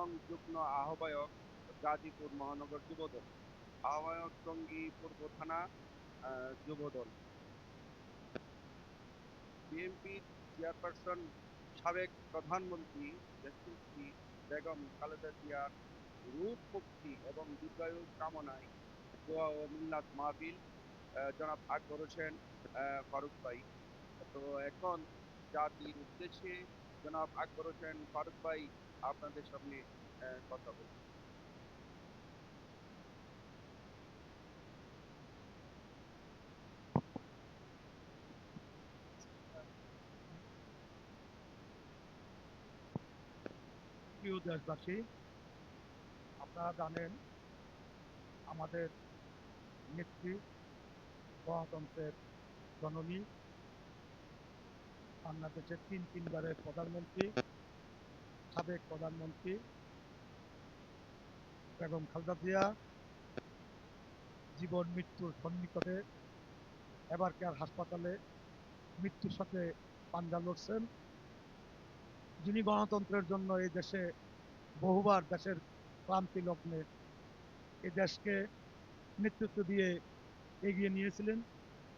নং যুগ্ম আহ্বায়ক, গাজীপুর মহানগর যুবদল। আহ্বায়ক টঙ্গী পূর্ব থানা, যুবদল। বিএনপি চেয়ারপারসন, সাবেক প্রধানমন্ত্রী দেশনেত্রী বেগম খালেদা জিয়ার রূপ মুক্তি এবং দীর্ঘায়ু কামনায় দোয়া ও মিলাদ মাহফিল, জনাব আকবর হোসেন ফারুক ভাই। তো এখন জাতির উদ্দেশ্যে জনাব আকবর হোসেন ফারুক ভাই আপনাদের সামনে কথা বলবেন। প্রিয় দেশবাসী, আপনারা জানেন আমাদের নেত্রী, গণতন্ত্রের জননী, বাংলাদেশের তিনবারের প্রধানমন্ত্রী, সাবেক প্রধানমন্ত্রী বেগম খালেদা জিয়া জীবন মৃত্যুর সন্নিকটে এবার কেয়ার হাসপাতালে মৃত্যুর সাথে পাঞ্জা লড়ছেন। যিনি গণতন্ত্রের জন্য এই দেশে বহুবার দেশের ক্রান্তি লগ্নে এই দেশকে নেতৃত্ব দিয়ে এগিয়ে নিয়েছিলেন,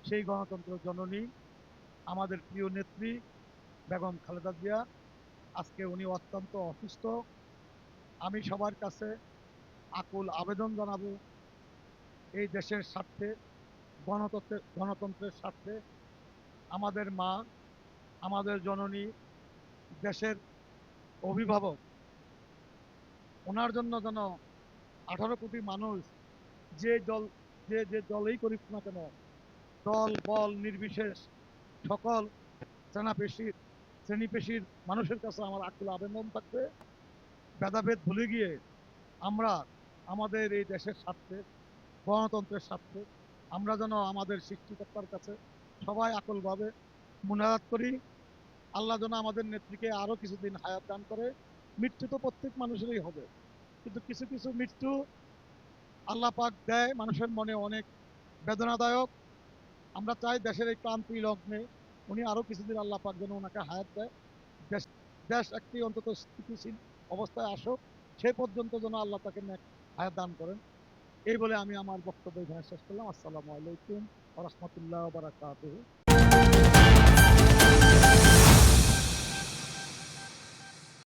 সেই গণতন্ত্র জননী আমাদের প্রিয় নেত্রী বেগম খালেদা জিয়া আজকে উনি অত্যন্ত অসুস্থ। আমি সবার কাছে আকুল আবেদন জানাবো, এই দেশের স্বার্থে, গণতন্ত্রের স্বার্থে, আমাদের মা, আমাদের জননী, দেশের অভিভাবক, ওনার জন্য যেন 18 কোটি মানুষ যে দলেই করুক না কেন, দল বল নির্বিশেষ সকল শ্রেণী পেশির মানুষের কাছে আমার আকুল আবেদন থাকবে, ভেদাভেদ ভুলে গিয়ে আমরা আমাদের এই দেশের স্বার্থে, গণতন্ত্রের স্বার্থে আমরা যেন আমাদের সৃষ্টিকর্তার কাছে সবাই আকুলভাবে মুনাজাত করি। আল্লাহ যেন আমাদের নেত্রীকে আরো কিছুদিন হায়াত দান করে। মৃত্যু তো প্রত্যেক মানুষেরই হবে, কিন্তু কিছু কিছু মৃত্যু আল্লাহ পাক দেয় মানুষের মনে অনেক বেদনাদায়ক। আমরা চাই দেশের এই ক্রান্তি লগ্নে উনি আরো কিছুদিন আল্লাহ পাক যেন ওনাকে হায়াত দেয়, দেশ দেশ একটি অন্তত স্থিতিশীল অবস্থায় আসুক, সে পর্যন্ত যেন আল্লাহ তাকে হায়াত দান করেন। এই বলে আমি আমার বক্তব্য এখানে শেষ করলাম। আসসালামু আলাইকুম ওয়া রাহমাতুল্লাহি ওয়া বারাকাতুহু।